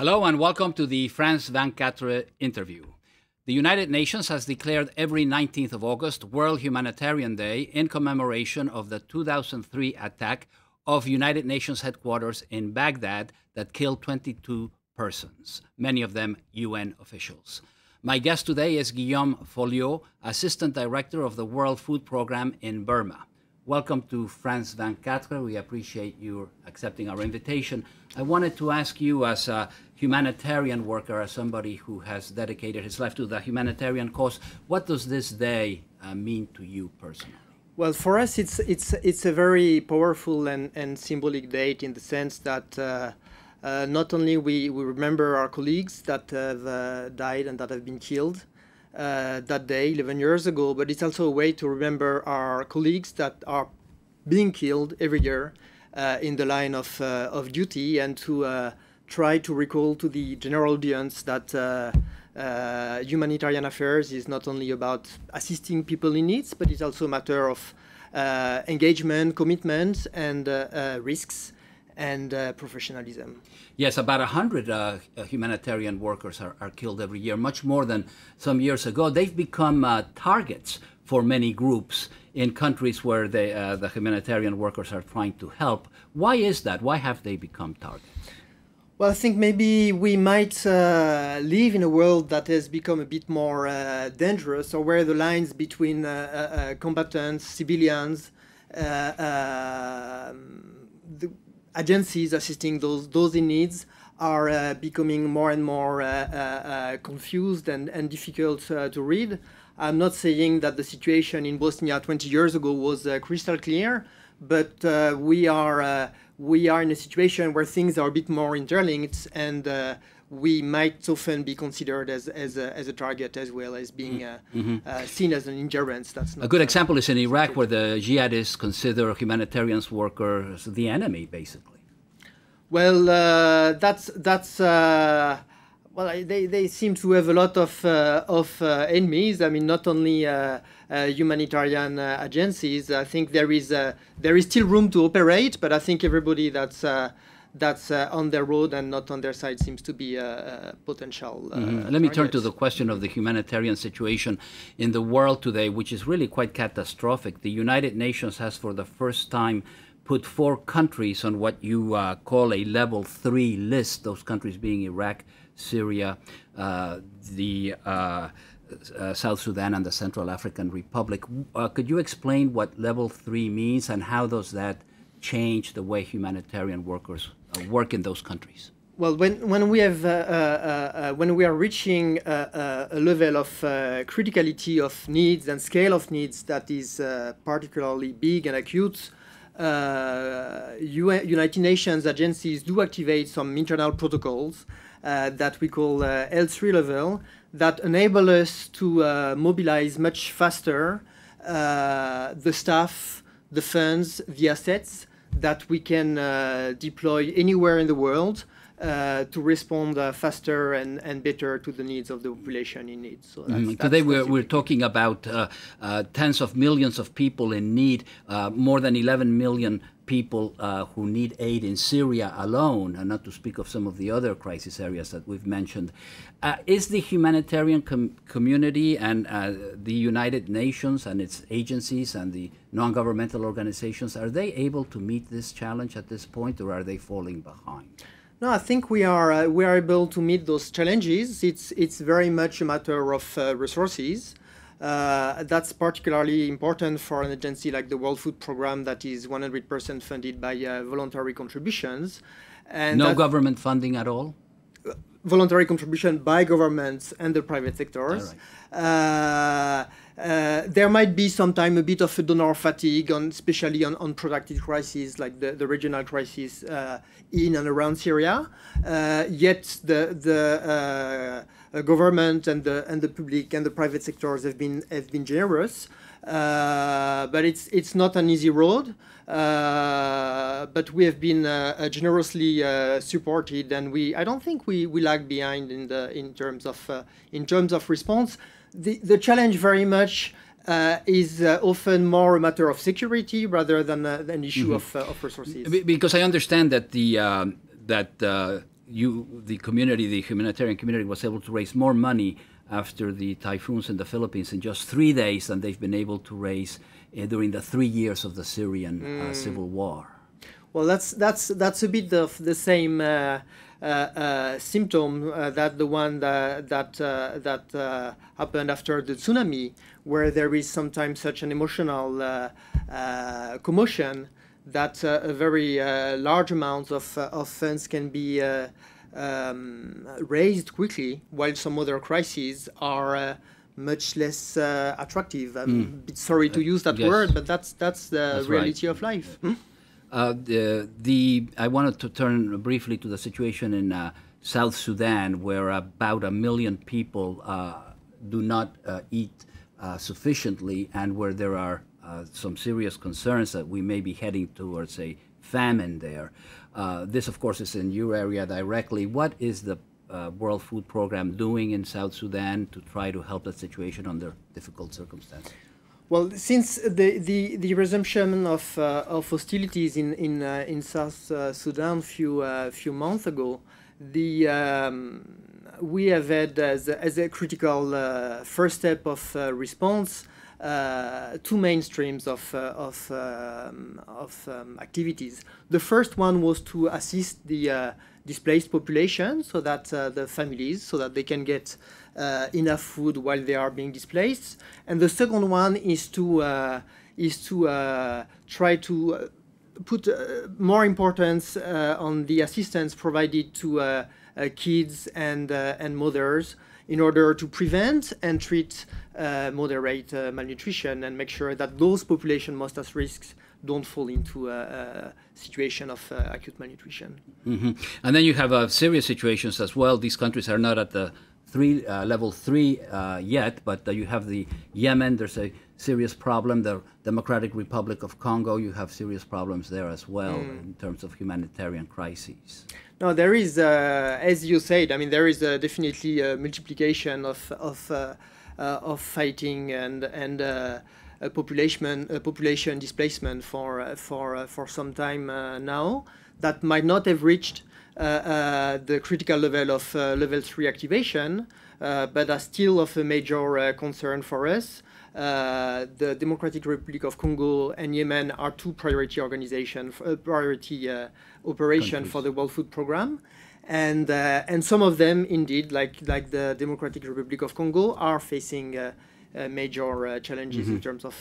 Hello and welcome to the France 24 interview. The United Nations has declared every 19th of August World Humanitarian Day in commemoration of the 2003 attack of United Nations headquarters in Baghdad that killed 22 persons, many of them UN officials. My guest today is Guillaume Folliot, Assistant Director of the World Food Programme in Burma. Welcome to France 24. We appreciate you accepting our invitation. I wanted to ask you, as a humanitarian worker, as somebody who has dedicated his life to the humanitarian cause, what does this day mean to you personally? Well, for us, it's a very powerful and symbolic date in the sense that not only we remember our colleagues that have died and that have been killed that day 11 years ago, but it's also a way to remember our colleagues that are being killed every year in the line of duty, and to try to recall to the general audience that humanitarian affairs is not only about assisting people in needs, but it's also a matter of engagement, commitment, and risks and professionalism. Yes, about 100 humanitarian workers are killed every year, much more than some years ago. They've become targets for many groups in countries where the humanitarian workers are trying to help. Why is that? Why have they become targets? Well, I think maybe we might live in a world that has become a bit more dangerous, or where the lines between combatants, civilians, the agencies assisting those in needs are becoming more and more confused and difficult to read. I'm not saying that the situation in Bosnia 20 years ago was crystal clear, but we are in a situation where things are a bit more interlinked, and we might often be considered as a target, as well as being seen as an ingerence. That's not a good example is in Iraq, where the jihadists consider humanitarian workers the enemy, basically. Well, well, they seem to have a lot of enemies. I mean, not only humanitarian agencies. I think there is still room to operate, but I think everybody that's on their road and not on their side seems to be a potential Let me turn to the question of the humanitarian situation in the world today, which is really quite catastrophic. The United Nations has, for the first time, put 4 countries on what you call a level 3 list, those countries being Iraq, Syria, South Sudan, and the Central African Republic. Could you explain what level 3 means, and how does that change the way humanitarian workers work in those countries? Well, when we are reaching a level of criticality of needs and scale of needs that is particularly big and acute, United Nations agencies do activate some internal protocols that we call L3 level, that enable us to mobilize much faster the staff, the funds, the assets that we can deploy anywhere in the world to respond faster and better to the needs of the population in need. So today we're talking about tens of millions of people in need, more than 11 million people who need aid in Syria alone, and not to speak of some of the other crisis areas that we've mentioned. Is the humanitarian community and the United Nations and its agencies and the non-governmental organizations, are they able to meet this challenge at this point, or are they falling behind? No, I think we are able to meet those challenges. It's very much a matter of resources. That's particularly important for an agency like the World Food Programme, that is 100% funded by voluntary contributions. And no government funding at all? Voluntary contribution by governments and the private sectors. Right. There might be sometimes a bit of a donor fatigue, especially on protracted crises like the regional crisis in and around Syria. Yet the government and the public and the private sectors have been generous, but it's not an easy road. But we have been generously supported, and I don't think we lag behind in terms of response. The challenge very much is often more a matter of security rather than an issue of resources. Because I understand that the community, the humanitarian community, was able to raise more money after the typhoons in the Philippines in just 3 days than they've been able to raise during the 3 years of the Syrian civil war. Well, that's a bit of the same symptom that the one that happened after the tsunami, where there is sometimes such an emotional commotion that a very large amount of funds can be raised quickly, while some other crises are much less attractive. I'm a bit sorry to use that word, but that's the reality of life. I wanted to turn briefly to the situation in South Sudan, where about 1 million people do not eat sufficiently, and where there are some serious concerns that we may be heading towards a famine there. This, of course, is in your area directly. What is the World Food Program doing in South Sudan to try to help that situation under difficult circumstances? Well, since the resumption of hostilities in South Sudan few months ago, we have had as a critical first step of response 2 main streams of activities. The first one was to assist the displaced population, so that the families, so that they can get enough food while they are being displaced. And the second one is to try to put more importance on the assistance provided to kids and mothers in order to prevent and treat moderate malnutrition and make sure that those populations most at risk don't fall into a situation of acute malnutrition. And then you have serious situations as well. These countries are not at the level 3 yet, but you have the Yemen. There's a serious problem. The Democratic Republic of Congo, you have serious problems there as well in terms of humanitarian crises. No, there is, as you said, I mean, there is definitely a multiplication of fighting and population displacement for some time now that might not have reached the critical level of level 3 activation, but are still of a major concern for us. The Democratic Republic of Congo and Yemen are 2 priority organizations, priority operation for the World Food Program, and some of them indeed, like the Democratic Republic of Congo, are facing major challenges in terms of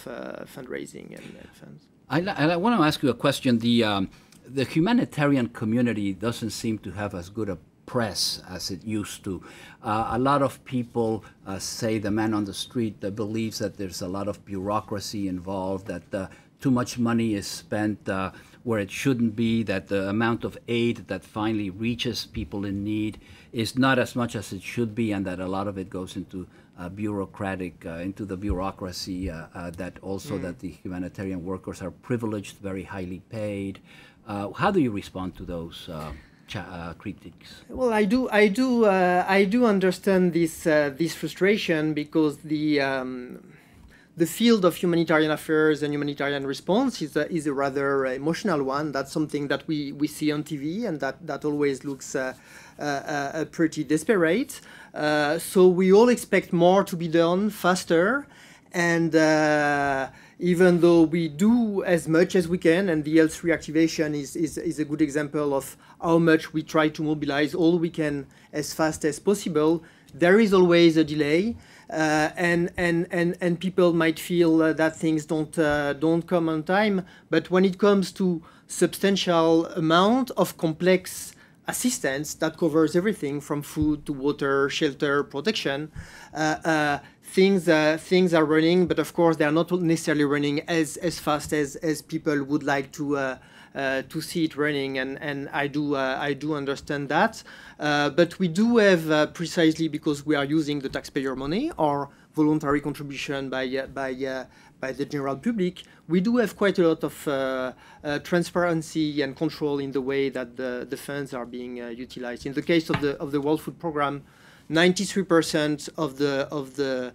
fundraising and funds. I want to ask you a question. The humanitarian community doesn't seem to have as good a press as it used to. A lot of people say, the man on the street that believes that there's a lot of bureaucracy involved, that too much money is spent where it shouldn't be, that the amount of aid that finally reaches people in need is not as much as it should be, and that a lot of it goes into into the bureaucracy, that also that the humanitarian workers are privileged, very highly paid. How do you respond to those critiques? Well, I do understand this frustration, because the field of humanitarian affairs and humanitarian response is a rather emotional one. That's something that we see on TV, and that always looks pretty desperate. So we all expect more to be done faster, and even though we do as much as we can, and the L3 activation is a good example of how much we try to mobilize all we can as fast as possible, there is always a delay, and people might feel that things don't come on time. But when it comes to substantial amount of complex assistance that covers everything from food to water, shelter, protection, things are running, but of course they are not necessarily running as fast as people would like to see it running, and I do understand that, but we do have, precisely because we are using the taxpayer money or voluntary contribution by the general public, we do have quite a lot of transparency and control in the way that the funds are being utilized. In the case of the World Food Program, 93% of the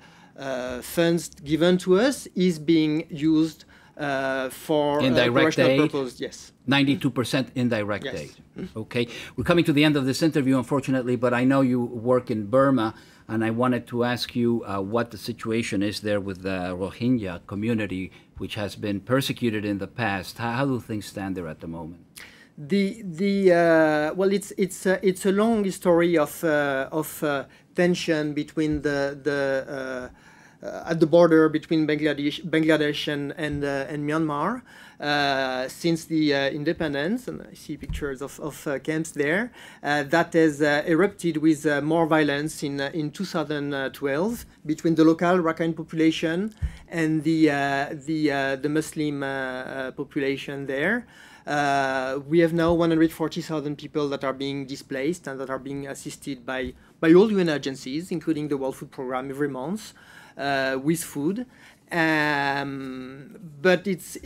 funds given to us is being used for indirect operational aid. purpose. Yes. 92% indirect Yes. aid. Okay. We're coming to the end of this interview, unfortunately, but I know you work in Burma, and I wanted to ask you what the situation is there with the Rohingya community, which has been persecuted in the past. How do things stand there at the moment? Well, it's a long history of tension between at the border between Bangladesh and Myanmar since the independence, and I see pictures of camps there. That has erupted with more violence in 2012 between the local Rakhine population and the Muslim population there. We have now 140,000 people that are being displaced and that are being assisted by all UN agencies, including the World Food Programme, every month with food. But it's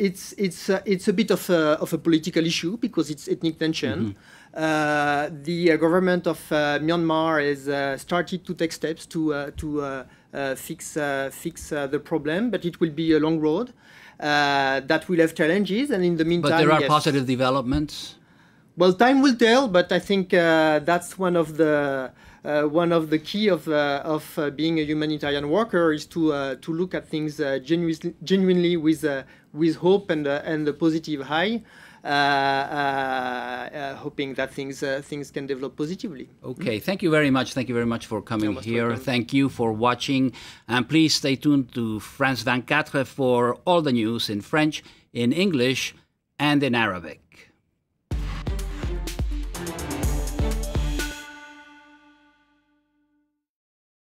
a bit of a political issue because it's ethnic tension. The government of Myanmar has started to take steps to fix the problem, but it will be a long road. That will have challenges, and in the meantime, but there are yes. positive developments. Well, time will tell, but I think that's one of the key of being a humanitarian worker is to look at things genuinely with hope and a positive eye, hoping that things can develop positively. Okay, thank you very much. Thank you very much for coming here. Welcome. Thank you for watching, and please stay tuned to France 24 for all the news in French, in English, and in Arabic.